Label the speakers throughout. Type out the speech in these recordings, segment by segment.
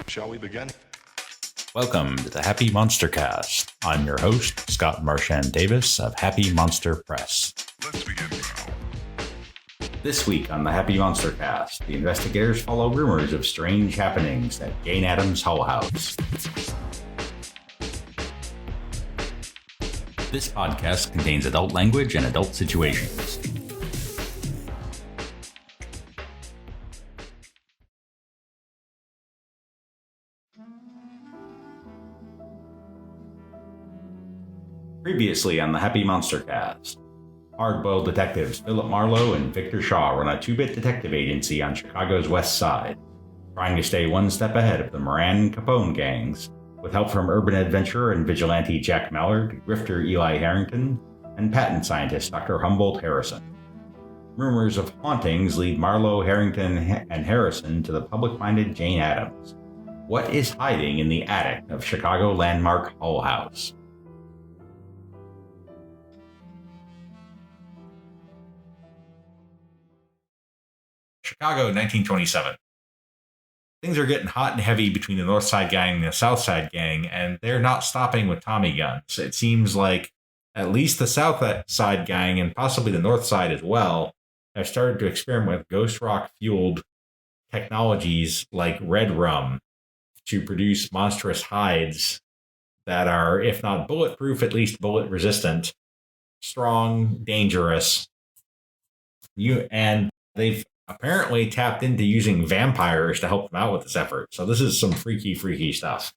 Speaker 1: Shall we begin?
Speaker 2: Welcome to the Happy MonsterCast. I'm your host, Scott Marchand Davis of Happy Monster Press.
Speaker 1: Let's begin now.
Speaker 2: This week on the Happy MonsterCast, the investigators follow rumors of strange happenings at Jane Addams' Hull House. This podcast contains adult language and adult situations. Previously on the Happy MonsterCast, hard-boiled detectives Philip Marlowe and Victor Shaw run a two-bit detective agency on Chicago's west side, trying to stay one step ahead of the Moran and Capone gangs, with help from urban adventurer and vigilante Jack Mallard, grifter Eli Harrington, and patent scientist Dr. Humboldt Harrison. Rumors of hauntings lead Marlowe, Harrington, and Harrison to the public-minded Jane Addams. What is hiding in the attic of Chicago landmark Hull House? Chicago, 1927. Things are getting hot and heavy between the North Side Gang and the South Side Gang, and they're not stopping with Tommy guns. It seems like at least the South Side Gang, and possibly the North Side as well, have started to experiment with ghost rock-fueled technologies like red rum to produce monstrous hides that are, if not bulletproof, at least bullet-resistant, strong, dangerous. And they've apparently tapped into using vampires to help them out with this effort. So this is some freaky stuff.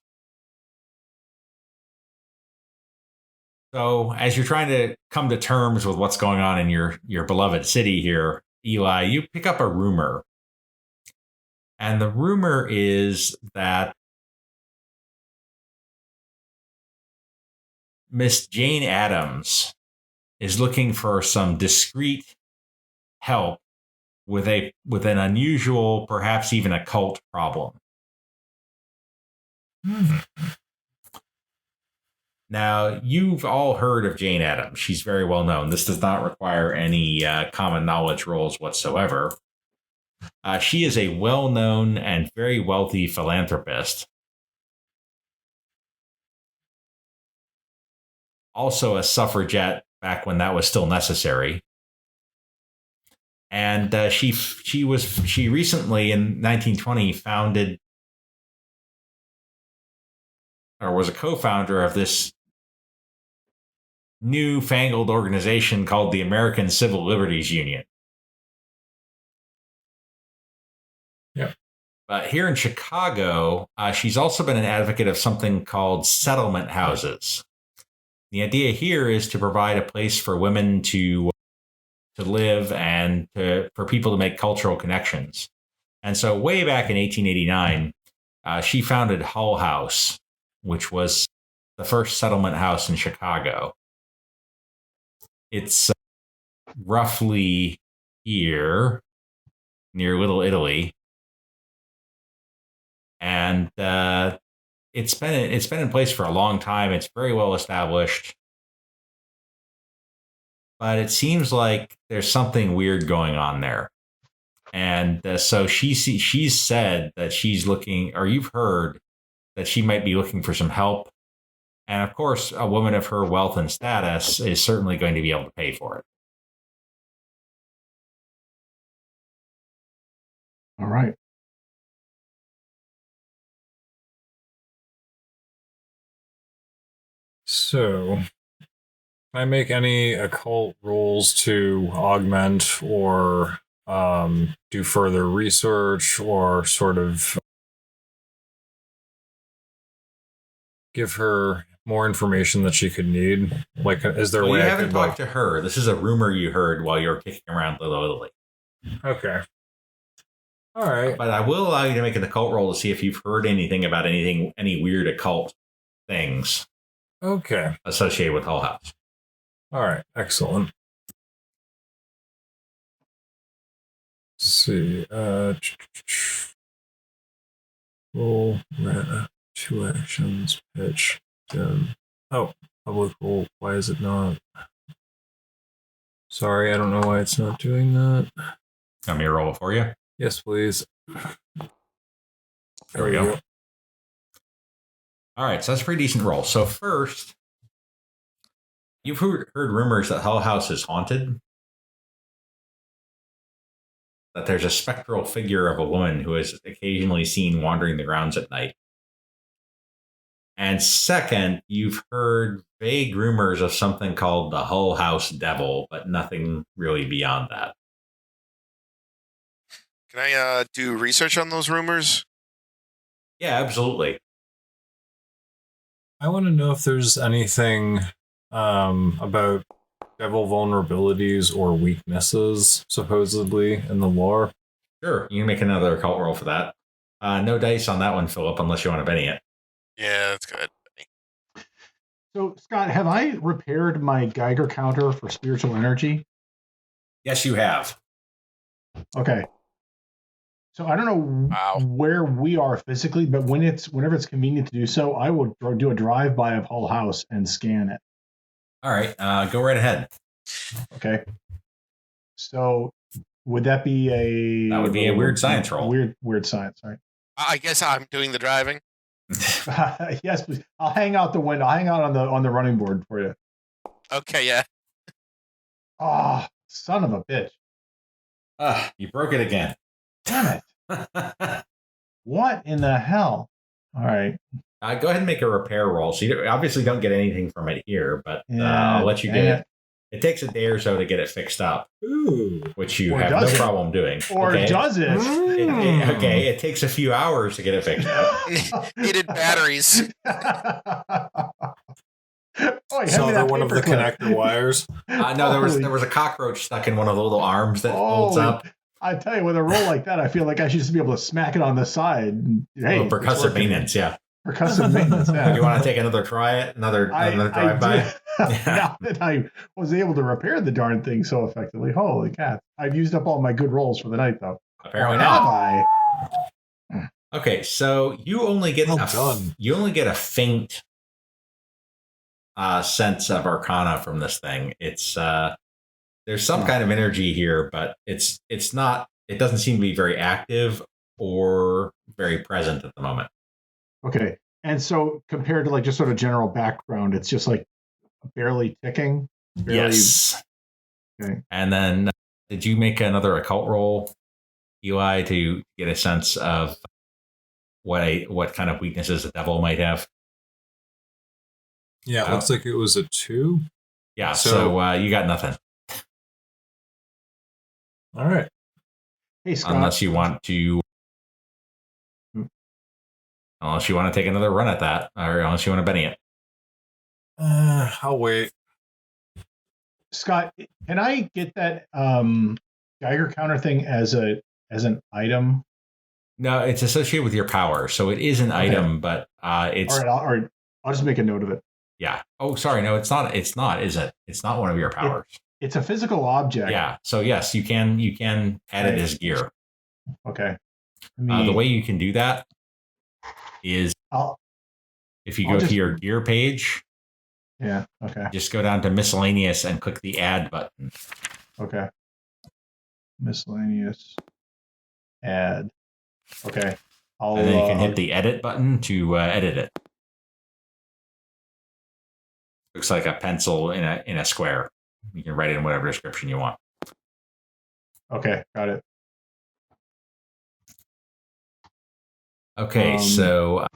Speaker 2: So as you're trying to come to terms with what's going on in your beloved city here, Eli, you pick up a rumor. And the rumor is that Miss Jane Addams is looking for some discreet help with an unusual, perhaps even occult problem. Now, you've all heard of Jane Addams. She's very well known. This does not require any common knowledge roles whatsoever. She is a well-known and very wealthy philanthropist. Also a suffragette back when that was still necessary. And she recently in 1920 founded, or was a co-founder of this newfangled organization called the American Civil Liberties Union.
Speaker 3: Yeah.
Speaker 2: But here in Chicago, she's also been an advocate of something called settlement houses. The idea here is to provide a place for women to live and for people to make cultural connections. And so way back in 1889, she founded Hull House, which was the first settlement house in Chicago. It's roughly here near Little Italy. And it's been in place for a long time. It's very well established. But it seems like there's something weird going on there. And so she's said that she's looking, or you've heard that she might be looking for some help. And of course, a woman of her wealth and status is certainly going to be able to pay for it.
Speaker 3: All right. So, can I make any occult rolls to augment or do further research or sort of give her more information that she could need? Like, is there a way
Speaker 2: you
Speaker 3: I
Speaker 2: haven't
Speaker 3: could
Speaker 2: talked to her. This is a rumor you heard while you were kicking around Little Italy.
Speaker 3: Okay. All right.
Speaker 2: But I will allow you to make an occult roll to see if you've heard anything about any weird occult things.
Speaker 3: Okay.
Speaker 2: Associated with Hull House.
Speaker 3: All right. Excellent. Let's see. Roll, two actions, pitch, dim. Oh, public roll. Why is it not? Sorry, I don't know why it's not doing that.
Speaker 2: Want me to roll it for you?
Speaker 3: Yes, please.
Speaker 2: There we go. All right, so that's a pretty decent roll. So first, you've heard rumors that Hull House is haunted. That there's a spectral figure of a woman who is occasionally seen wandering the grounds at night. And second, you've heard vague rumors of something called the Hull House Devil, but nothing really beyond that.
Speaker 4: Can I do research on those rumors?
Speaker 2: Yeah, absolutely.
Speaker 3: I want to know if there's anything about devil vulnerabilities or weaknesses, supposedly, in the lore.
Speaker 2: Sure, you can make another occult roll for that. No dice on that one, Philip, unless you want to Benny it.
Speaker 4: Yeah, that's good.
Speaker 5: So, Scott, have I repaired my Geiger counter for spiritual energy?
Speaker 2: Yes, you have.
Speaker 5: Okay. So I don't know where we are physically, but whenever it's convenient to do so, I will do a drive-by of Hull House and scan it.
Speaker 2: All right, go right ahead.
Speaker 5: Okay. So would that be a...
Speaker 2: That would be a weird science roll.
Speaker 5: Weird science, right?
Speaker 4: I guess I'm doing the driving.
Speaker 5: Yes, please. I'll hang out the window. I'll hang out on the running board for you.
Speaker 4: Okay, yeah.
Speaker 5: Oh, son of a bitch.
Speaker 2: You broke it again.
Speaker 5: Damn it. What in the hell? All right.
Speaker 2: Go ahead and make a repair roll. So you obviously don't get anything from it here, but
Speaker 5: Yeah,
Speaker 2: I'll let you get it. It takes a day or so to get it fixed up, which you have no problem doing.
Speaker 5: Or does it?
Speaker 2: Okay, it takes a few hours to get it fixed up.
Speaker 4: Needed batteries.
Speaker 3: So they're one of the connector wires.
Speaker 2: No, there was a cockroach stuck in one of the little arms that folds up.
Speaker 5: I tell you, with a roll like that, I feel like I should just be able to smack it on the side. Hey,
Speaker 2: percussive maintenance, yeah.
Speaker 5: Percussive maintenance, yeah.
Speaker 2: Do you want to take another try at another drive-by?
Speaker 5: Now that I was able to repair the darn thing so effectively, holy cats! I've used up all my good rolls for the night, though.
Speaker 2: Apparently
Speaker 5: not.
Speaker 2: Okay, so you only get a faint sense of Arcana from this thing. It's there's some kind of energy here, but it's not. It doesn't seem to be very active or very present at the moment.
Speaker 5: Okay, and so compared to like just sort of general background, it's just like barely ticking.
Speaker 2: Yes.
Speaker 5: Okay.
Speaker 2: And then, did you make another occult roll, Eli, to get a sense of what kind of weaknesses the devil might have?
Speaker 3: Yeah, it looks like it was a 2.
Speaker 2: Yeah, so you got nothing.
Speaker 3: All right.
Speaker 5: Hey, Scott.
Speaker 2: Unless you want to take another run at that, or unless you want to Benny it.
Speaker 3: I'll wait.
Speaker 5: Scott, can I get that Geiger counter thing as an item?
Speaker 2: No, it's associated with your power, so it is an item, but it's
Speaker 5: all right. I'll just make a note of it.
Speaker 2: Yeah. Oh, sorry. No, it's not. It's not. Is it? It's not one of your powers.
Speaker 5: It's a physical object.
Speaker 2: Yeah. So yes, you can add it as gear.
Speaker 5: Okay.
Speaker 2: The way you can do that is if you go to your gear page.
Speaker 5: Yeah. Okay.
Speaker 2: Just go down to miscellaneous and click the add button.
Speaker 5: Okay. Miscellaneous. Add. Okay.
Speaker 2: And then you can hit the edit button to edit it. Looks like a pencil in a square. You can write it in whatever description you want.
Speaker 5: Okay, got it.
Speaker 2: Okay, so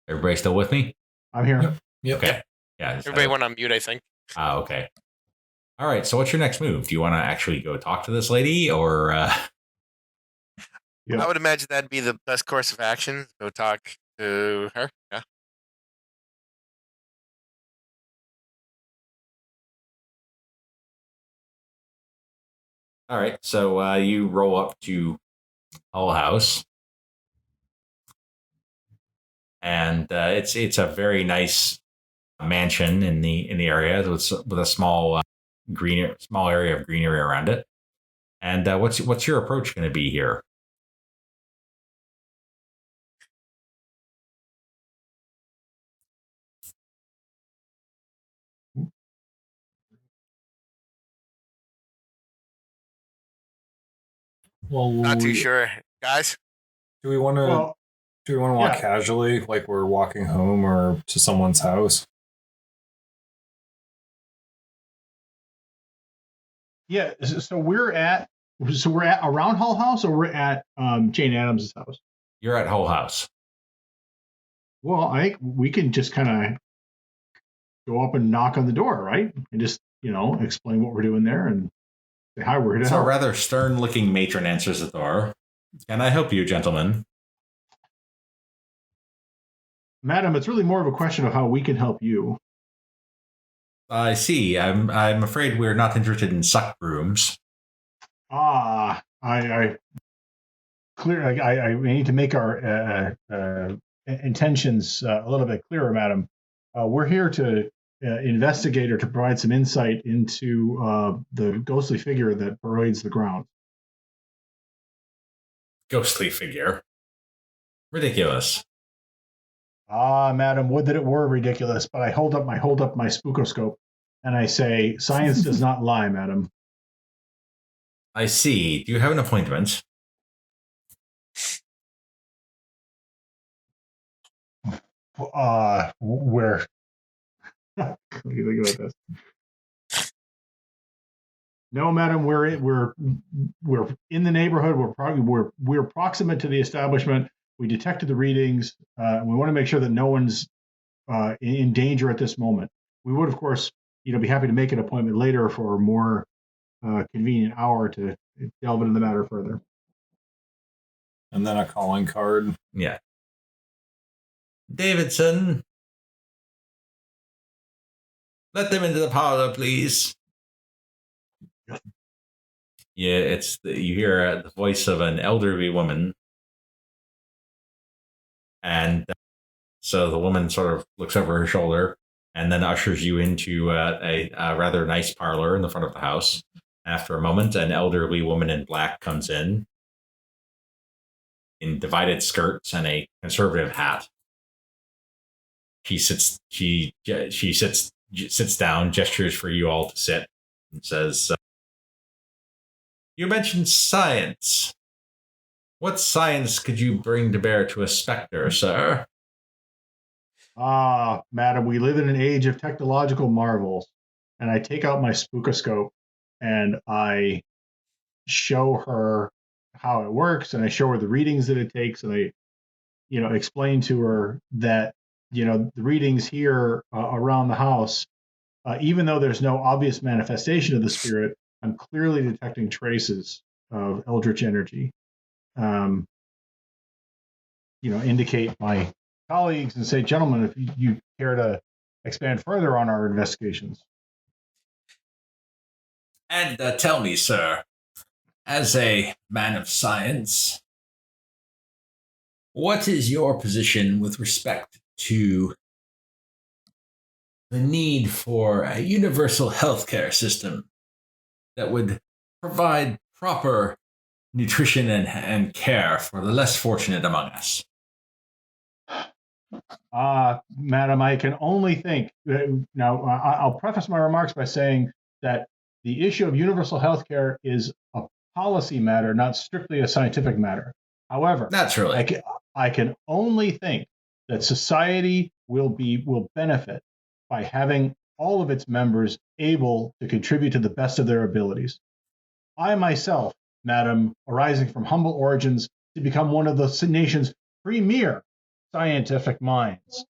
Speaker 2: everybody still with me?
Speaker 5: I'm here.
Speaker 3: Yep.
Speaker 2: Okay. Yeah.
Speaker 4: Everybody went on mute, I think.
Speaker 2: Okay. All right. So what's your next move? Do you want to actually go talk to this lady or?
Speaker 4: I would imagine that'd be the best course of action. Go talk to her. Yeah.
Speaker 2: All right. So you roll up to Hull House. And it's a very nice mansion in the area with a small area of greenery around it. And what's your approach going to be here?
Speaker 3: Well,
Speaker 4: Not too sure, guys.
Speaker 3: Do we want to?
Speaker 5: Well,
Speaker 3: Do we want to walk
Speaker 5: yeah.
Speaker 3: casually, like we're walking home or to someone's house?
Speaker 5: Yeah. So we're at around Hull House, or we're at Jane Addams' house.
Speaker 2: You're at Hull House.
Speaker 5: Well, I think we can just kind of go up and knock on the door, right? And just explain what we're doing there and say hi. We're here to
Speaker 2: So a
Speaker 5: help.
Speaker 2: rather stern-looking matron answers the door. Can I help you, gentlemen?
Speaker 5: Madam, it's really more of a question of how we can help you.
Speaker 2: I see. I'm afraid we're not interested in suck brooms.
Speaker 5: I need to make our intentions a little bit clearer, madam. We're here to investigate or to provide some insight into the ghostly figure that parades the ground.
Speaker 2: Ghostly figure. Ridiculous.
Speaker 5: Madam, would that it were ridiculous, but I hold up my spookoscope and I say, science does not lie, madam.
Speaker 2: I see. Do you have an appointment?
Speaker 5: Where? Look at this. No, madam, we're in the neighborhood. We're proximate to the establishment. We detected the readings. We want to make sure that no one's in danger at this moment. We would, of course, be happy to make an appointment later for a more convenient hour to delve into the matter further.
Speaker 3: And then a calling card.
Speaker 2: Yeah. Davidson. Let them into the parlor, please. Yeah, you hear the voice of an elderly woman. And so the woman sort of looks over her shoulder and then ushers you into a rather nice parlor in the front of the house. After a moment, an elderly woman in black comes in divided skirts and a conservative hat. She sits down, gestures for you all to sit, and says, "You mentioned science. What science could you bring to bear to a specter, sir?"
Speaker 5: Madam, we live in an age of technological marvels. And I take out my spookoscope and I show her how it works, and I show her the readings that it takes, and I, explain to her that, the readings here around the house, even though there's no obvious manifestation of the spirit, I'm clearly detecting traces of eldritch energy. Indicate my colleagues and say, gentlemen, if you care to expand further on our investigations.
Speaker 2: And tell me, sir, as a man of science, what is your position with respect to the need for a universal healthcare system that would provide proper nutrition and care for the less fortunate among us?
Speaker 5: Madam, I can only think. Now, I'll preface my remarks by saying that the issue of universal healthcare is a policy matter, not strictly a scientific matter. However,
Speaker 2: naturally,
Speaker 5: I can only think that society will benefit by having all of its members able to contribute to the best of their abilities. I myself, madam, arising from humble origins to become one of the nation's premier scientific minds,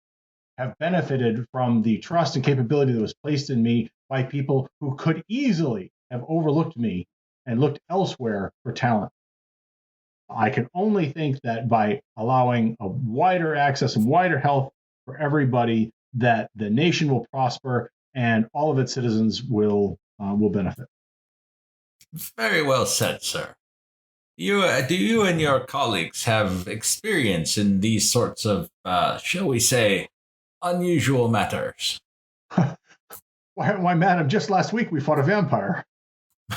Speaker 5: have benefited from the trust and capability that was placed in me by people who could easily have overlooked me and looked elsewhere for talent. I can only think that by allowing a wider access and wider health for everybody, that the nation will prosper and all of its citizens will benefit.
Speaker 2: Very well said, sir. Do you and your colleagues have experience in these sorts of, shall we say, unusual matters?
Speaker 5: Why, madam, just last week we fought a vampire.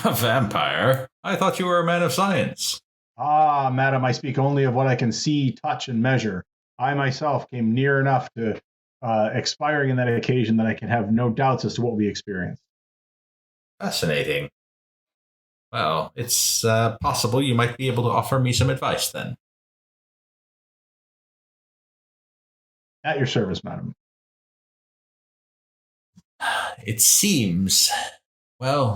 Speaker 2: A vampire? I thought you were a man of science.
Speaker 5: Madam, I speak only of what I can see, touch, and measure. I myself came near enough to expiring in that occasion that I can have no doubts as to what we experienced.
Speaker 2: Fascinating. Well, it's possible you might be able to offer me some advice then.
Speaker 5: At your service, madam.
Speaker 2: It seems, well,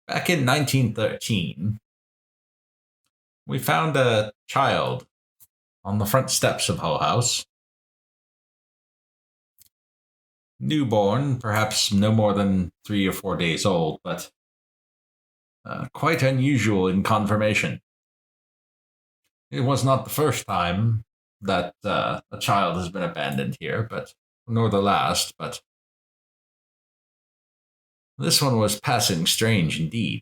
Speaker 2: back in 1913, we found a child on the front steps of Hull House. Newborn, perhaps no more than 3 or 4 days old, but quite unusual in conformation. It was not the first time that a child has been abandoned here, nor the last, but this one was passing strange indeed.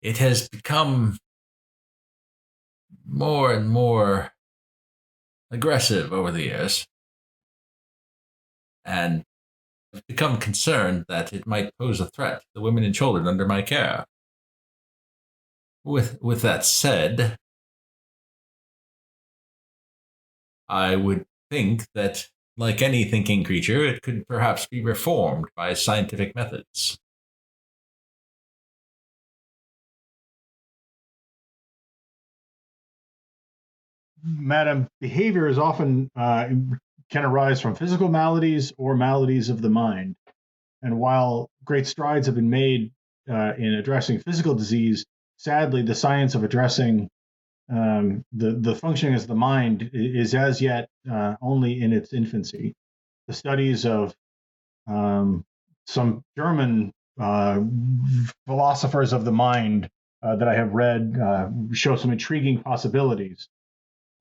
Speaker 2: It has become more and more aggressive over the years, and I've become concerned that it might pose a threat to the women and children under my care. With that said, I would think that, like any thinking creature, it could perhaps be reformed by scientific methods.
Speaker 5: Madam, behavior is often can arise from physical maladies or maladies of the mind. And while great strides have been made in addressing physical disease, sadly, the science of addressing the functioning of the mind is as yet only in its infancy. The studies of some German philosophers of the mind that I have read show some intriguing possibilities.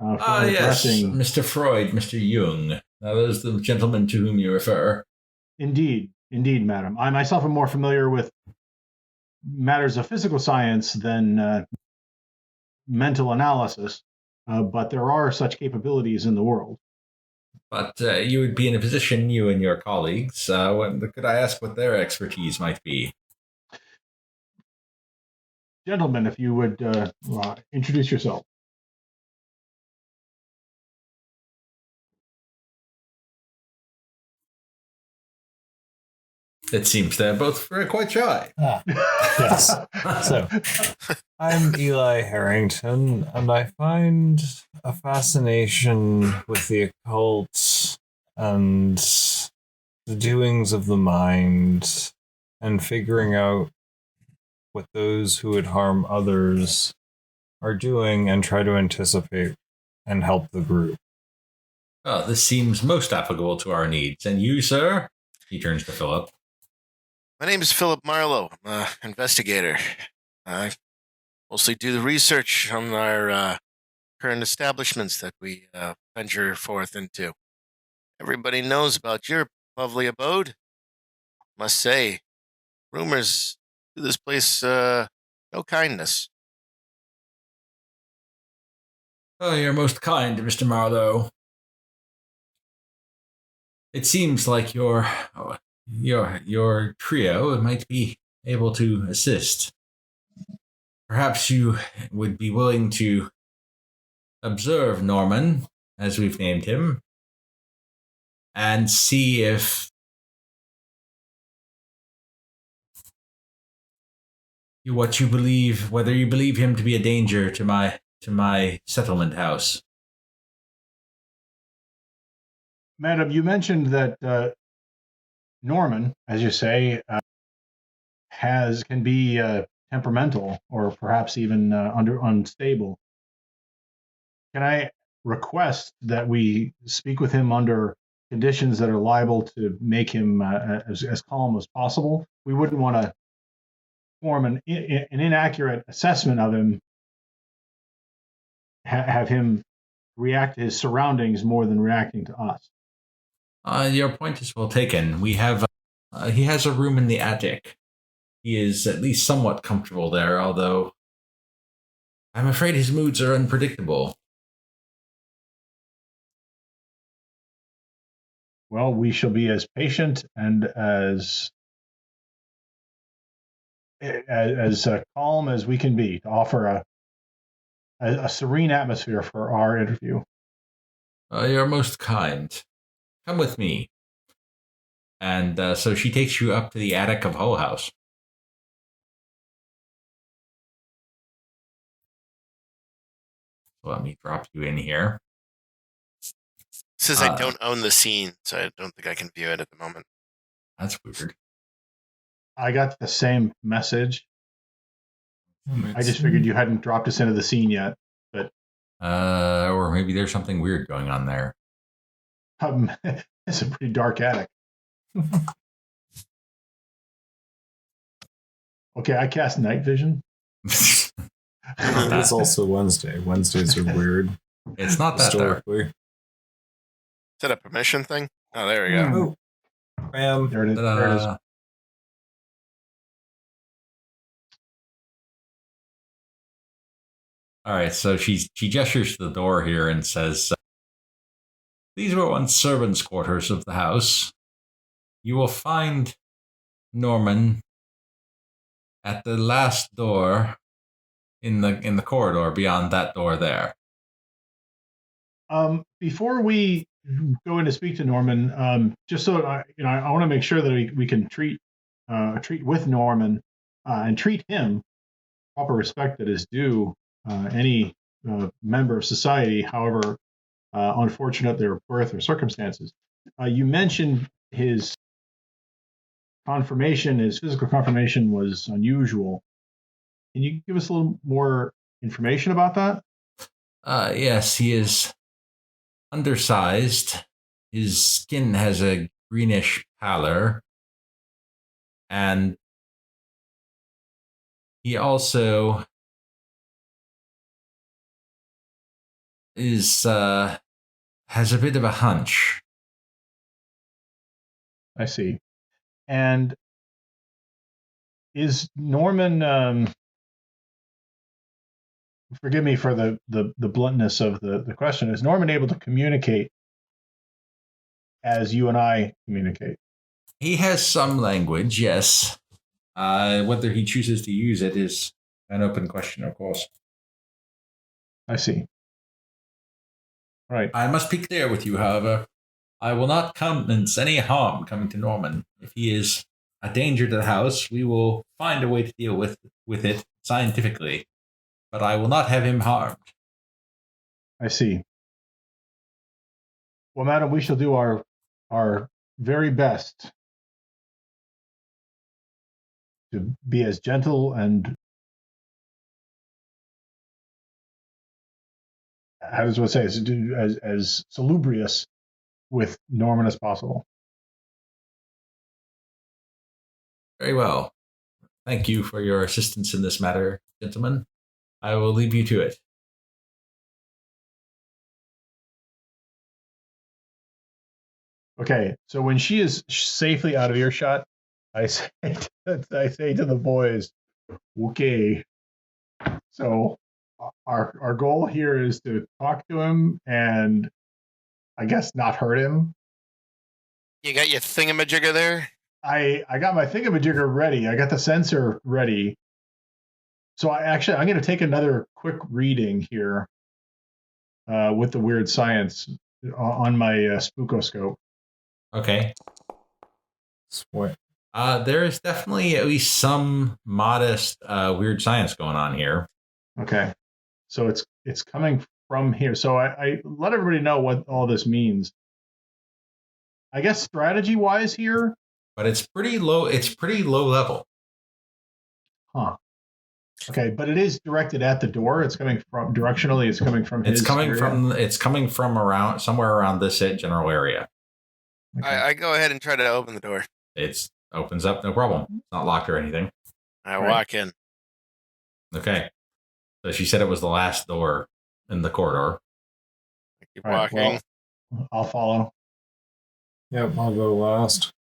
Speaker 2: Yes, Mr. Freud, Mr. Jung. Those are the gentlemen to whom you refer.
Speaker 5: Indeed, madam. I myself am more familiar with matters of physical science than mental analysis, but there are such capabilities in the world.
Speaker 2: But you would be in a position, you and your colleagues, could I ask what their expertise might be?
Speaker 5: Gentlemen, if you would introduce yourself.
Speaker 2: It seems they're both quite shy.
Speaker 3: Yes. So, I'm Eli Harrington, and I find a fascination with the occult and the doings of the mind and figuring out what those who would harm others are doing and try to anticipate and help the group.
Speaker 2: Oh, this seems most applicable to our needs. And you, sir? He turns to Philip.
Speaker 4: My name is Philip Marlowe. I'm an investigator. I mostly do the research on our current establishments that we venture forth into. Everybody knows about your lovely abode. Must say, rumors do this place no kindness.
Speaker 2: Oh, you're most kind, Mr. Marlowe. It seems like your trio might be able to assist. Perhaps you would be willing to observe Norman, as we've named him, and see if whether you believe him to be a danger to my settlement house.
Speaker 5: Madam, you mentioned that Norman, as you say, can be temperamental or perhaps even unstable. Can I request that we speak with him under conditions that are liable to make him as calm as possible? We wouldn't want to form an inaccurate assessment of him, have him react to his surroundings more than reacting to us.
Speaker 2: Your point is well taken. We have he has a room in the attic. He is at least somewhat comfortable there, although I'm afraid his moods are unpredictable.
Speaker 5: Well, we shall be as patient and as calm as we can be to offer a serene atmosphere for our interview.
Speaker 2: You're most kind. Come with me. And so she takes you up to the attic of Hull House. So let me drop you in here.
Speaker 4: Says I don't own the scene, so I don't think I can view it at the moment.
Speaker 2: That's weird.
Speaker 5: I got the same message. I just figured you hadn't dropped us into the scene yet, but
Speaker 2: or maybe there's something weird going on there.
Speaker 5: It's a pretty dark attic. Okay, I cast night vision.
Speaker 3: It's also Wednesday. Wednesdays are weird.
Speaker 2: It's not that dark.
Speaker 3: Historically.
Speaker 4: Is that a permission thing? Oh, there we go.
Speaker 3: Oh,
Speaker 5: There it is. There it is.
Speaker 2: All right, so she gestures to the door here and says, "These were once servants' quarters of the house. You will find Norman at the last door in the corridor beyond that door there."
Speaker 5: Before we go in to speak to Norman, just so I want to make sure that we can treat with Norman and treat him proper respect that is due any member of society, however unfortunate their birth or circumstances. You mentioned his confirmation, his physical confirmation was unusual. Can you give us a little more information about that?
Speaker 2: Yes, he is undersized. His skin has a greenish pallor. And he also is has a bit of a hunch.
Speaker 5: I see. And is Norman forgive me for the bluntness of the question, is Norman able to communicate as you and I communicate?
Speaker 2: He has some language, yes. Whether he chooses to use it is an open question, of course.
Speaker 5: I see. Right.
Speaker 2: I must be clear with you, however. I will not countenance any harm coming to Norman. If he is a danger to the house, we will find a way to deal with it scientifically. But I will not have him harmed.
Speaker 5: I see. Well, madam, we shall do our very best to be as gentle and, how does one say, as salubrious with Norman as possible.
Speaker 2: Very well. Thank you for your assistance in this matter, gentlemen. I will leave you to it.
Speaker 5: Okay, so when she is safely out of earshot, I say to the boys, okay. So our goal here is to talk to him and I guess not hurt him.
Speaker 4: You got your thingamajigger there?
Speaker 5: I got my thingamajigger ready. I got the sensor ready. So I'm going to take another quick reading here with the weird science on my spookoscope.
Speaker 2: Okay.
Speaker 3: Sweat.
Speaker 2: There is definitely at least some modest weird science going on here.
Speaker 5: Okay. So it's coming from here. So I let everybody know what all this means. I guess strategy-wise here.
Speaker 2: But it's pretty low. It's pretty low level.
Speaker 5: Huh. Okay, but it is directed at the door. It's coming from directionally. It's coming from his area.
Speaker 2: It's coming from around somewhere around this general area.
Speaker 5: Okay.
Speaker 4: I go ahead and try to open the door.
Speaker 2: It opens up, no problem. It's not locked or anything.
Speaker 4: I walk in.
Speaker 2: Okay. So she said it was the last door in the corridor.
Speaker 4: I keep
Speaker 5: All right,
Speaker 4: walking.
Speaker 5: well, I'll follow.
Speaker 3: Yep, I'll go last.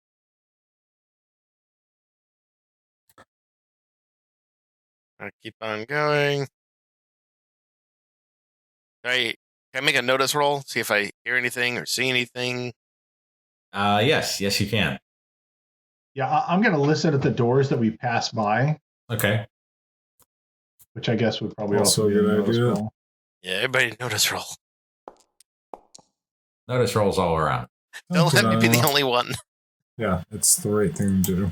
Speaker 4: I keep on going. Can I make a notice roll? See if I hear anything or see anything?
Speaker 2: Yes, you can.
Speaker 5: Yeah, I'm going to listen at the doors that we pass by,
Speaker 2: Okay.
Speaker 5: which I guess would probably
Speaker 3: Also
Speaker 5: also
Speaker 3: a
Speaker 5: be a
Speaker 3: good
Speaker 5: notice
Speaker 3: idea.
Speaker 5: roll.
Speaker 4: Yeah, everybody notice roll.
Speaker 2: Notice rolls all around.
Speaker 4: Don't let me be the
Speaker 3: Ta-da.
Speaker 4: only one.
Speaker 3: Yeah, it's the right thing to do.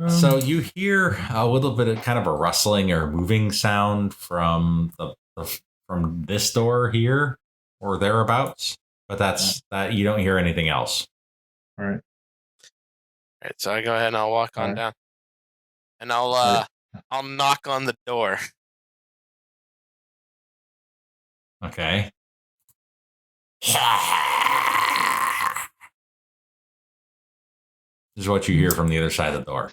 Speaker 2: So you hear a little bit of kind of a rustling or moving sound from from this door here or thereabouts, but that's that you don't hear anything else.
Speaker 5: All right.
Speaker 4: All right, so I go ahead and I'll walk on
Speaker 5: Alright.
Speaker 4: down, and I'll
Speaker 5: Alright.
Speaker 4: I'll knock on the door.
Speaker 2: Okay. This is what you hear from the other side of the door.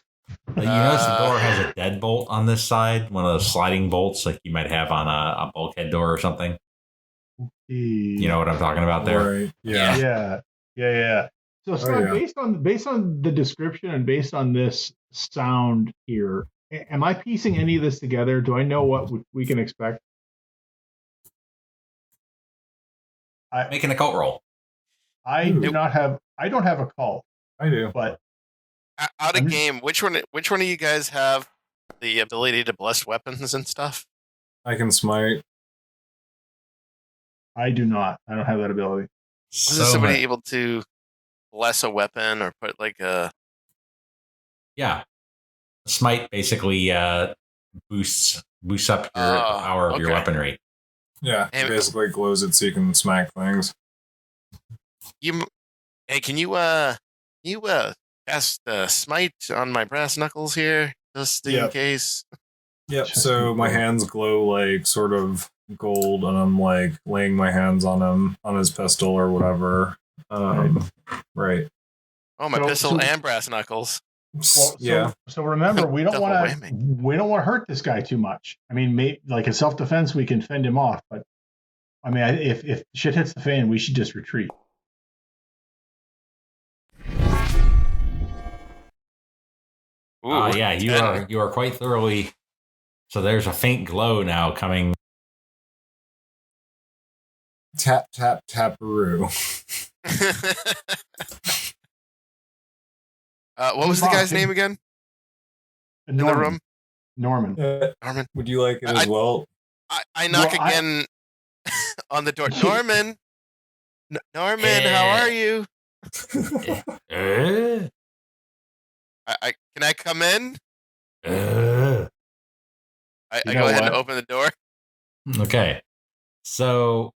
Speaker 2: You notice the door has a deadbolt on this side, one of those sliding bolts like you might have on a bulkhead door or something. You know what I'm talking about there?
Speaker 3: Right. Yeah.
Speaker 5: Yeah. So, Scott,
Speaker 3: yeah.
Speaker 5: based on the description and based on this sound here, am I piecing any of this together? Do I know what we can expect?
Speaker 2: Make an occult roll.
Speaker 5: I don't have a call,
Speaker 3: I do.
Speaker 5: but
Speaker 4: Out of game, which one of you guys have the ability to bless weapons and stuff?
Speaker 3: I can smite.
Speaker 5: I do not. I don't have that ability.
Speaker 4: Was somebody able to bless a weapon or put like a...
Speaker 2: Yeah. Smite basically boosts up your power of your weaponry.
Speaker 3: Yeah, it basically glows it so you can smack things.
Speaker 4: Hey, can you cast smite on my brass knuckles here, just in case?
Speaker 3: Yep. So my hands glow like sort of gold, and I'm like laying my hands on him, on his pistol or whatever. Right.
Speaker 4: Oh, my pistol and brass knuckles.
Speaker 5: Well, so remember, we don't want to hurt this guy too much. I mean, like in self-defense, we can fend him off, but I mean, if shit hits the fan, we should just retreat.
Speaker 2: Yeah, you are quite thoroughly. So there's a faint glow now coming.
Speaker 3: Tap tap taparoo.
Speaker 4: What was the guy's name again?
Speaker 5: In the room? Norman.
Speaker 4: Norman.
Speaker 3: Would you like it as well?
Speaker 4: I knock again on the door. Norman! Norman, how are you? Can I come in? I go ahead and open the door.
Speaker 2: Okay. So,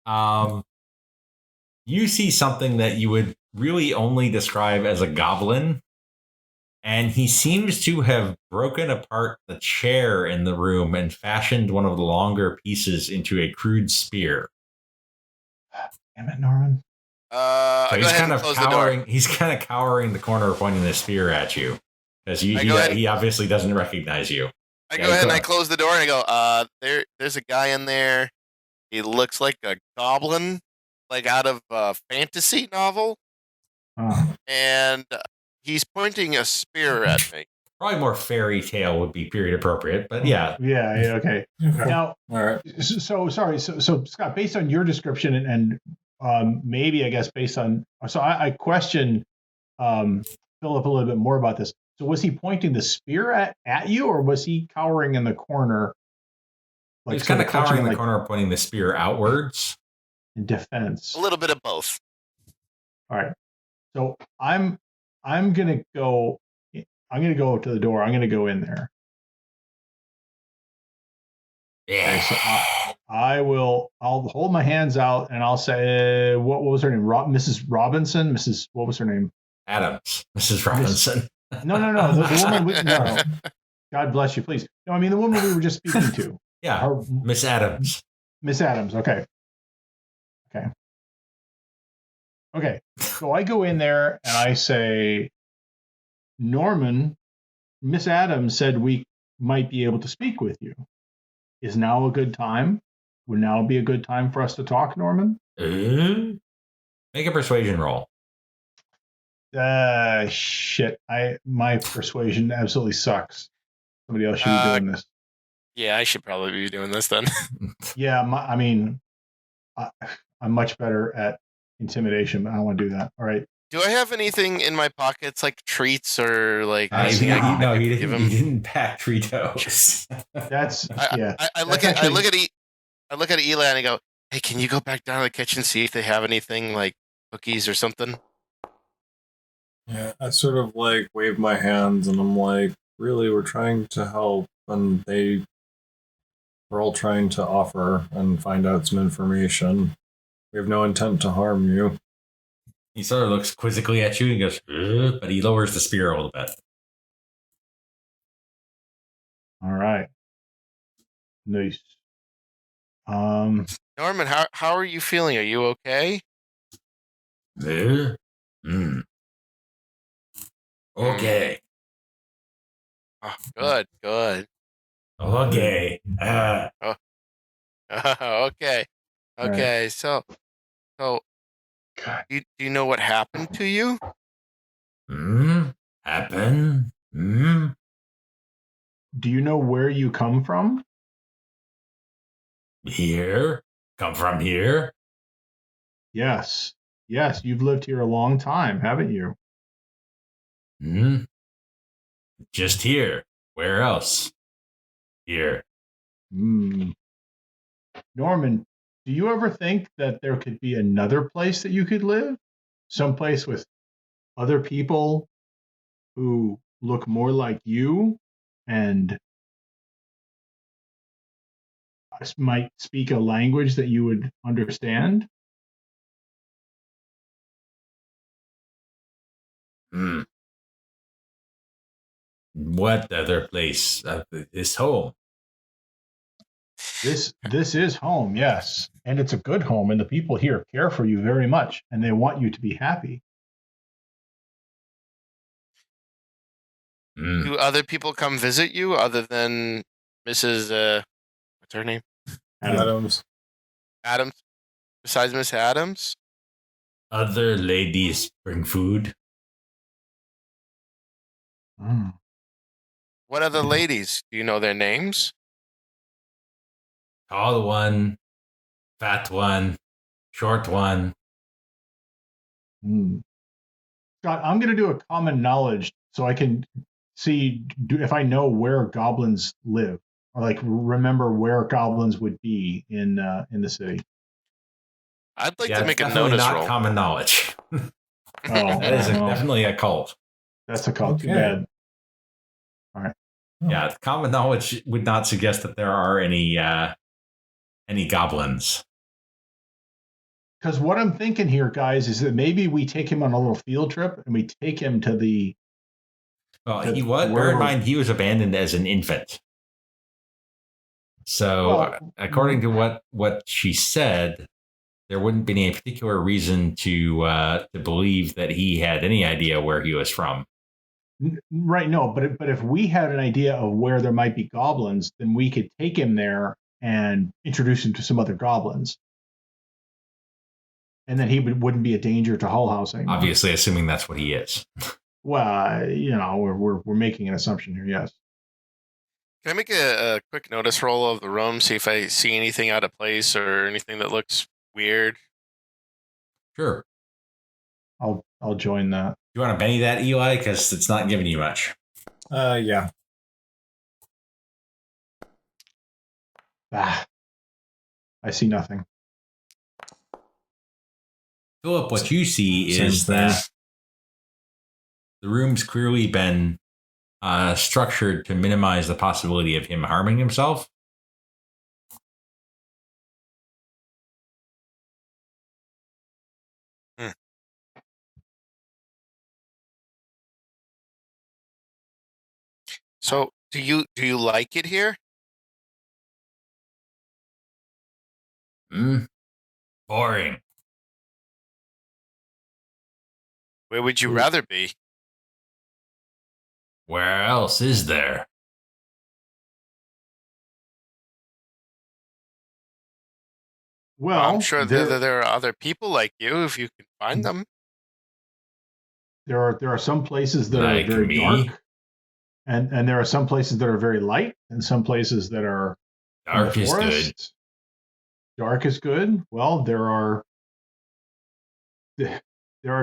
Speaker 2: you see something that you would really only describe as a goblin. And he seems to have broken apart the chair in the room and fashioned one of the longer pieces into a crude spear.
Speaker 5: Damn it, Norman.
Speaker 2: So he's kind of cowering. He's kind of cowering in the corner, pointing the spear at you, because he obviously doesn't recognize you.
Speaker 4: I go ahead and I close the door and I go, there's a guy in there. He looks like a goblin, like out of a fantasy novel. And he's pointing a spear at me.
Speaker 2: Probably more fairy tale would be period appropriate, but yeah.
Speaker 5: Yeah, okay. Now, all right. So sorry. So Scott, based on your description and maybe I guess based on, so I question Philip a little bit more about this. So was he pointing the spear at you, or was he cowering in the corner?
Speaker 2: Like he's kind of cowering in the corner, pointing the spear outwards.
Speaker 5: In defense.
Speaker 4: A little bit of both.
Speaker 5: All right. So I'm gonna go to the door. I'm gonna go in there.
Speaker 2: Yeah.
Speaker 5: Okay, so I'll hold my hands out and I'll say, what was her name? Mrs. Robinson? What was her name?
Speaker 2: Adams. Mrs. Robinson.
Speaker 5: No. The woman. No. God bless you, please. No, I mean the woman we were just speaking to.
Speaker 2: Yeah. Miss Adams.
Speaker 5: Miss Adams. Okay. So I go in there and I say, Norman, Miss Adams said we might be able to speak with you. Is now a good time? Would now be a good time for us to talk, Norman?
Speaker 2: Make a persuasion roll.
Speaker 5: Shit. My persuasion absolutely sucks. Somebody else should be doing this.
Speaker 4: Yeah, I should probably be doing this then.
Speaker 5: Yeah, I'm much better at intimidation, but I don't want to do that. All right.
Speaker 4: Do I have anything in my pockets like treats or like?
Speaker 2: He didn't pack Tritos.
Speaker 5: That's
Speaker 4: I look at Eli and I go, hey, can you go back down to the kitchen, see if they have anything like cookies or something?
Speaker 3: Yeah, I sort of like wave my hands and I'm like, really, we're trying to help, and we're all trying to offer and find out some information. We have no intent to harm you.
Speaker 2: He sort of looks quizzically at you and goes, "Ugh," but he lowers the spear a little bit.
Speaker 5: All right. Nice.
Speaker 4: Norman, how are you feeling? Are you okay?
Speaker 2: "Ugh? Mm. Okay.
Speaker 4: Oh, good, good.
Speaker 2: Okay.
Speaker 4: Oh, okay,
Speaker 5: All right.
Speaker 4: okay. So,
Speaker 5: God.
Speaker 4: do you know what happened to you?
Speaker 2: Happen?
Speaker 5: Do you know where you come from?
Speaker 2: Here? Come from here?
Speaker 5: Yes. Yes, you've lived here a long time, haven't you?
Speaker 2: Just here. Where else? Here.
Speaker 5: Hmm. Norman, do you ever think that there could be another place that you could live? Someplace with other people who look more like you and might speak a language that you would understand?
Speaker 2: What other place? This home.
Speaker 5: This is home, yes, and it's a good home, and the people here care for you very much, and they want you to be happy.
Speaker 4: Do other people come visit you other than Mrs. What's her name?
Speaker 3: Adams.
Speaker 4: Adams. Besides Miss Adams?
Speaker 2: Other ladies bring food.
Speaker 5: Mm.
Speaker 4: What other ladies? Do you know their names?
Speaker 2: Tall one, fat one, short one.
Speaker 5: Mm. Scott, I'm going to do a common knowledge so I can see if I know where goblins live, or like remember where goblins would be in the city.
Speaker 4: I'd like
Speaker 2: Yeah,
Speaker 4: to make a
Speaker 2: definitely
Speaker 4: notice
Speaker 2: not
Speaker 4: roll.
Speaker 2: common knowledge.
Speaker 5: Oh,
Speaker 2: That is
Speaker 5: well,
Speaker 2: definitely a cult.
Speaker 5: that's a call. Too
Speaker 3: Okay.
Speaker 5: bad. All right.
Speaker 2: Yeah, common knowledge would not suggest that there are any goblins.
Speaker 5: Because what I'm thinking here, guys, is that maybe we take him on a little field trip and we take him to the.
Speaker 2: Well,
Speaker 5: To
Speaker 2: he was. Bear
Speaker 5: wherever-
Speaker 2: in mind, he was abandoned as an infant. So,
Speaker 5: Well,
Speaker 2: according to what she said, there wouldn't be any particular reason to believe that he had any idea where he was from.
Speaker 5: Right, no, but if we had an idea of where there might be goblins, then we could take him there and introduce him to some other goblins, and then he wouldn't be a danger to Hull House anymore.
Speaker 2: Obviously, assuming that's what he is.
Speaker 5: Well, we're making an assumption here. Yes.
Speaker 4: Can I make a quick notice roll of the room, see if I see anything out of place or anything that looks weird?
Speaker 2: Sure.
Speaker 5: I'll join that.
Speaker 2: You want to Benny that, Eli? Because it's not giving you much.
Speaker 3: Yeah.
Speaker 5: Ah, I see nothing.
Speaker 2: Philip, what you see
Speaker 3: Same
Speaker 2: is
Speaker 3: thing.
Speaker 2: that the room's clearly been structured to minimize the possibility of him harming himself.
Speaker 4: So, do you like it here?
Speaker 2: Boring.
Speaker 4: Where would you rather be?
Speaker 2: Where else is there?
Speaker 5: Well,
Speaker 4: I'm sure there are other people like you if you can find them.
Speaker 5: there are some places that
Speaker 2: Like
Speaker 5: are very
Speaker 2: me?
Speaker 5: dark, and there are some places that are very light, and some places that are in the
Speaker 2: Dark is good.
Speaker 5: forest. Dark is good. Well, there are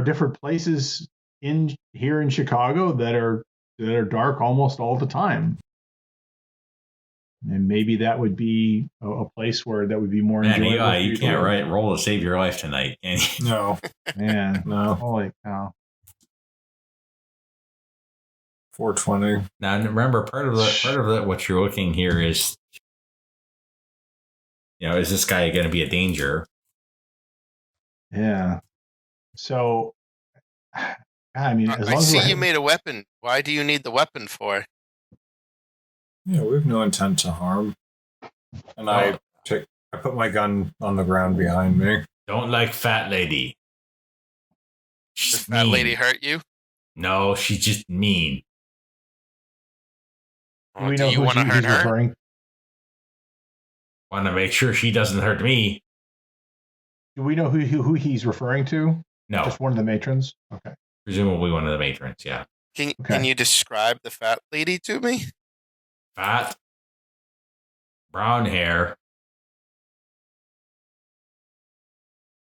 Speaker 5: different places here in Chicago that are dark almost all the time, and maybe that would be a place where that would be more
Speaker 2: Man,
Speaker 5: enjoyable.
Speaker 2: Eli,
Speaker 5: for
Speaker 2: you
Speaker 5: to
Speaker 2: can't
Speaker 5: live.
Speaker 2: roll to save your life tonight, can you?
Speaker 3: No.
Speaker 5: Man,
Speaker 3: No.
Speaker 5: holy cow!
Speaker 3: 420.
Speaker 2: Now, remember, part of what you're looking here is, is this guy going to be a danger?
Speaker 5: Yeah. So, I mean, as
Speaker 4: I
Speaker 5: long as
Speaker 4: see you made a weapon. Why do you need the weapon for?
Speaker 3: Yeah, we have no intent to harm. And I put my gun on the ground behind me.
Speaker 2: Don't like fat lady.
Speaker 4: Does
Speaker 2: She's
Speaker 4: that
Speaker 2: mean.
Speaker 4: lady hurt you?
Speaker 2: No, she's just mean.
Speaker 5: do we
Speaker 4: Do
Speaker 5: know
Speaker 4: you
Speaker 5: who
Speaker 4: want to
Speaker 5: he's
Speaker 4: hurt her?
Speaker 5: referring?
Speaker 2: Want to make sure she doesn't hurt me.
Speaker 5: Do we know who he's referring to?
Speaker 2: No,
Speaker 5: Just one of the matrons. Okay.
Speaker 2: presumably one of the matrons. Yeah,
Speaker 4: Can you describe the fat lady to me?
Speaker 2: fat, brown hair,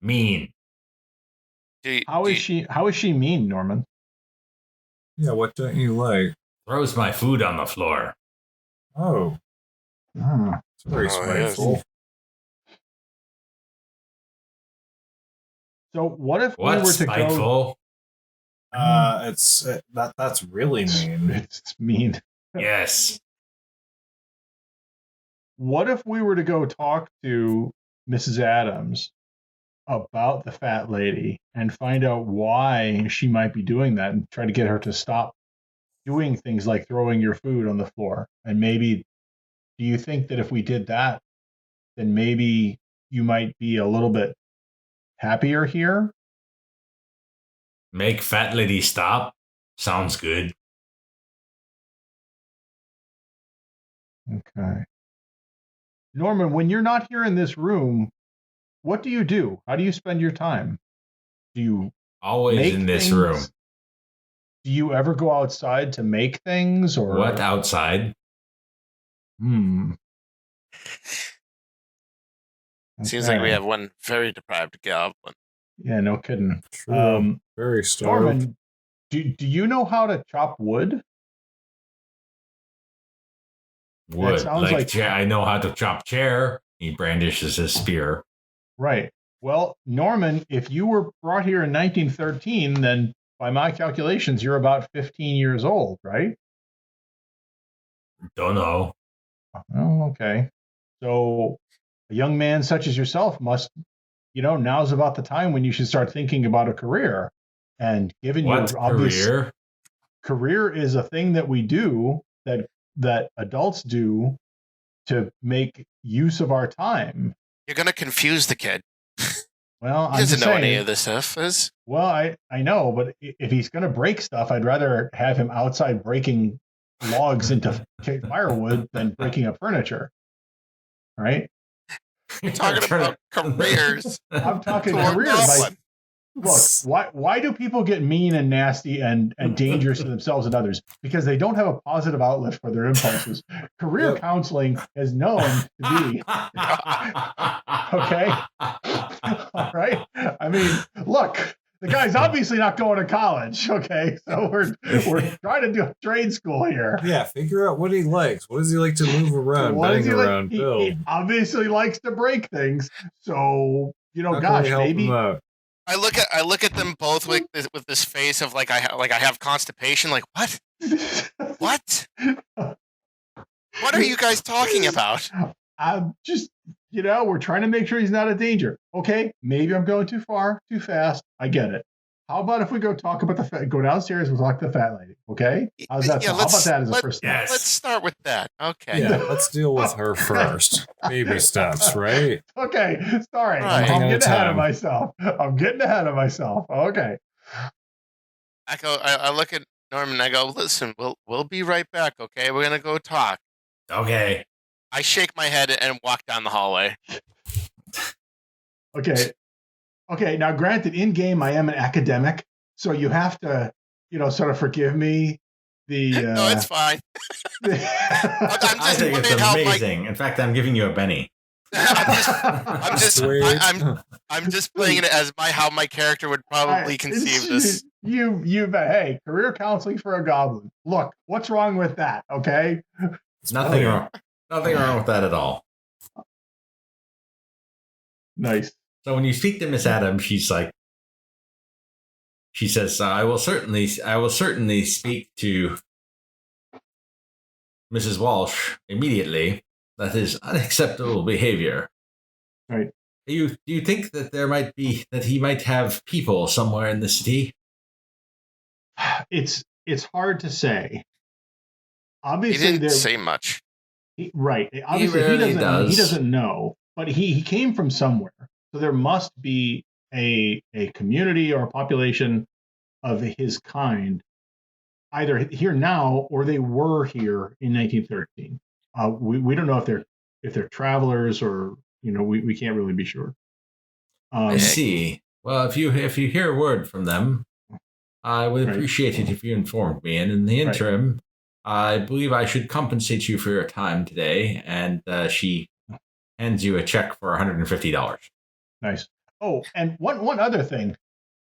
Speaker 2: mean.
Speaker 5: How is she mean, Norman?
Speaker 3: Yeah, what don't you like?
Speaker 2: Throws my food on the floor.
Speaker 3: Oh, it's very spiteful.
Speaker 5: So what if we
Speaker 2: What's
Speaker 5: were to
Speaker 2: spiteful?
Speaker 3: That's really mean.
Speaker 5: It's mean.
Speaker 2: Yes.
Speaker 5: What if we were to go talk to Mrs. Adams about the fat lady and find out why she might be doing that and try to get her to stop doing things like throwing your food on the floor? And maybe, do you think that if we did that, then maybe you might be a little bit happier here?
Speaker 2: Make fat lady stop. Sounds good.
Speaker 5: Okay. Norman, when you're not here in this room, what do you do? How do you spend your time? Do you
Speaker 2: Always
Speaker 5: make
Speaker 2: in this
Speaker 5: things?
Speaker 2: room.
Speaker 5: Do you ever go outside to make things, or
Speaker 2: What outside?
Speaker 5: Hmm.
Speaker 4: Seems like we
Speaker 5: Okay.
Speaker 4: have one very deprived goblin.
Speaker 5: Yeah, no kidding.
Speaker 3: True. Very starved.
Speaker 5: Norman, do you know how to chop wood?
Speaker 2: Wood.
Speaker 5: sounds like-
Speaker 2: I know how to chop chair. He brandishes his spear.
Speaker 5: Right. Well, Norman, if you were brought here in 1913, then by my calculations, you're about 15 years old, right?
Speaker 2: Don't know.
Speaker 5: Oh, okay. So a young man such as yourself must, now's about the time when you should start thinking about a career. And given
Speaker 2: What
Speaker 5: your obvious
Speaker 2: career?
Speaker 5: career is a thing that we do that adults do to make use of our time.
Speaker 4: You're going to confuse the kid.
Speaker 5: Well,
Speaker 4: He
Speaker 5: I'm
Speaker 4: doesn't
Speaker 5: just
Speaker 4: know
Speaker 5: saying,
Speaker 4: any of this stuff.
Speaker 5: Well, I know, but if he's going to break stuff, I'd rather have him outside breaking logs into firewood than breaking up furniture. Right?
Speaker 4: You're talking about careers.
Speaker 5: I'm talking
Speaker 4: To a
Speaker 5: careers. Like,
Speaker 4: goblin.
Speaker 5: look, why do people get mean and nasty and dangerous to themselves and others? Because they don't have a positive outlet for their impulses. Career counseling is known to be okay. All right. I mean, look, the guy's obviously not going to college. Okay, so we're trying to do a trade school here.
Speaker 3: Yeah, figure out what he likes. What does he like to move around,
Speaker 5: What does
Speaker 3: bang
Speaker 5: he like?
Speaker 3: around,
Speaker 5: He
Speaker 3: build?
Speaker 5: obviously likes to break things. So
Speaker 3: How can
Speaker 5: gosh,
Speaker 3: we help
Speaker 5: maybe.
Speaker 3: him out?
Speaker 4: I look at them both with this face of like I have constipation. Like what? What? What are you guys talking about?
Speaker 5: I'm just, we're trying to make sure he's not a danger. Okay, maybe I'm going too far, too fast. I get it. How about if we go talk about go downstairs and talk to the fat lady? Okay, how's that?
Speaker 4: Yeah,
Speaker 5: How about that as a first step?
Speaker 2: Yes.
Speaker 4: Let's start with that. Okay.
Speaker 3: Yeah, let's deal with her first. Baby steps, right?
Speaker 5: Okay, sorry,
Speaker 4: Right.
Speaker 5: I'm
Speaker 3: One thing at a
Speaker 5: getting ahead of
Speaker 3: time.
Speaker 5: myself. I'm getting ahead of myself. Okay.
Speaker 4: I look at Norman and I go, listen, we'll be right back. Okay, we're gonna go talk.
Speaker 2: Okay.
Speaker 4: I shake my head and walk down the hallway.
Speaker 5: Okay. Now, granted, in game, I am an academic, so you have to, sort of forgive me.
Speaker 4: No, it's fine. I'm
Speaker 2: I
Speaker 4: just
Speaker 2: think it's
Speaker 4: playing how my
Speaker 2: amazing. In fact, I'm giving you a Benny.
Speaker 4: I'm just
Speaker 3: Sweet.
Speaker 4: I'm just playing it as how my character would probably conceive this.
Speaker 5: You bet. Hey, career counseling for a goblin. Look, what's wrong with that? Okay.
Speaker 2: Nothing wrong. Nothing wrong with that at all.
Speaker 5: Nice.
Speaker 2: So when you speak to Miss Adams, she says, I will certainly speak to Mrs. Walsh immediately. That is unacceptable behavior.
Speaker 5: Right.
Speaker 2: Do you think that he might have people somewhere in the city?
Speaker 5: It's hard to say.
Speaker 4: He
Speaker 5: Obviously,
Speaker 4: didn't say much.
Speaker 5: right. Obviously,
Speaker 2: rarely
Speaker 5: he doesn't know, but he came from somewhere. So there must be a community or a population of his kind, either here now or they were here in 1913. We don't know if they're travelers or we can't really be sure.
Speaker 2: I see. Well, if you hear a word from them, I would
Speaker 5: Right.
Speaker 2: appreciate it if you informed me. And in the interim, I believe I should compensate you for your time today. And she hands you a check for $150.
Speaker 5: Nice. Oh, and one other thing.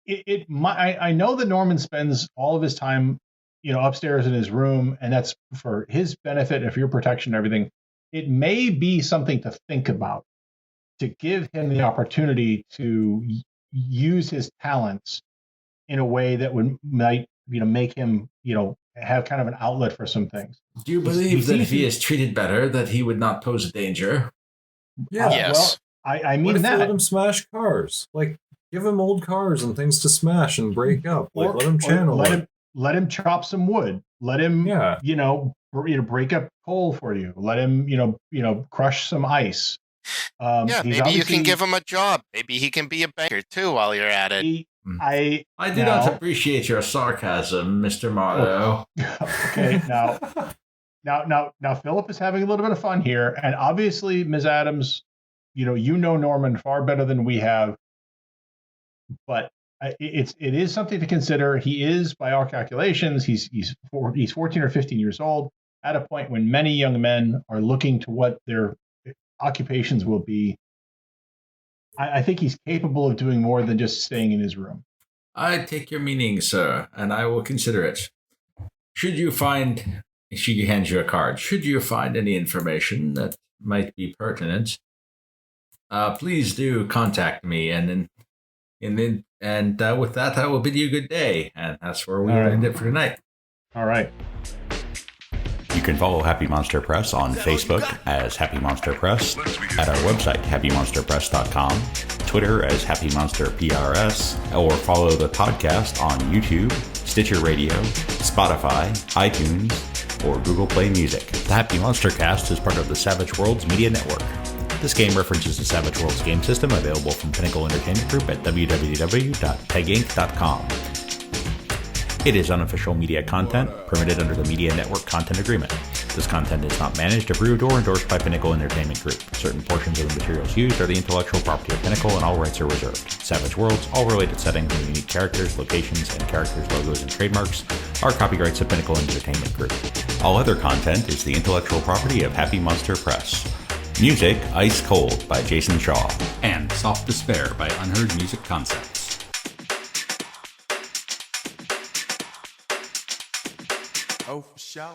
Speaker 5: I know that Norman spends all of his time, upstairs in his room, and that's for his benefit and for your protection and everything. It may be something to think about, to give him the opportunity to use his talents in a way that might make him have kind of an outlet for some things.
Speaker 2: Do you believe that if he is treated better, that he would not pose a danger?
Speaker 3: Yeah.
Speaker 4: Yes.
Speaker 5: Well, I
Speaker 3: What
Speaker 5: mean
Speaker 3: if you let
Speaker 5: that.
Speaker 3: him smash cars? Like, give him old cars and things to smash and break up. Like, let him channel.
Speaker 5: Let him chop some wood. Let him, break up coal for you. Let him, crush some ice.
Speaker 4: Maybe you can give him a job. Maybe he can be a banker too while you're at it.
Speaker 2: I do not appreciate your sarcasm, Mr. Marlowe.
Speaker 5: Okay, now Philip is having a little bit of fun here, and obviously, Ms. Adams, you know Norman far better than we have, but it is something to consider. He is, by our calculations, he's 14 or 15 years old, at a point when many young men are looking to what their occupations will be. I think he's capable of doing more than just staying in his room.
Speaker 2: I take your meaning, sir, and I will consider it. Should you find, she hands you a card, should you find any information that might be pertinent, please do contact me, and with that, I will bid you good day, and that's where we end it for tonight.
Speaker 5: All right.
Speaker 2: You can follow Happy Monster Press on Facebook as Happy Monster Press, at our website, happymonsterpress.com, Twitter as Happy Monster PRS, or follow the podcast on YouTube, Stitcher Radio, Spotify, iTunes, or Google Play Music. The Happy Monster Cast is part of the Savage Worlds Media Network. This game references the Savage Worlds game system available from Pinnacle Entertainment Group at www.peginc.com. It is unofficial media content permitted under the Media Network Content Agreement. This content is not managed, approved, or endorsed by Pinnacle Entertainment Group. Certain portions of the materials used are the intellectual property of Pinnacle and all rights are reserved. Savage Worlds, all related settings and unique characters, locations, and characters, logos, and trademarks are copyrights of Pinnacle Entertainment Group. All other content is the intellectual property of Happy Monster Press. Music, Ice Cold by Jason Shaw.
Speaker 6: And Soft Despair by Unheard Music Concepts.
Speaker 1: Oh, for sure.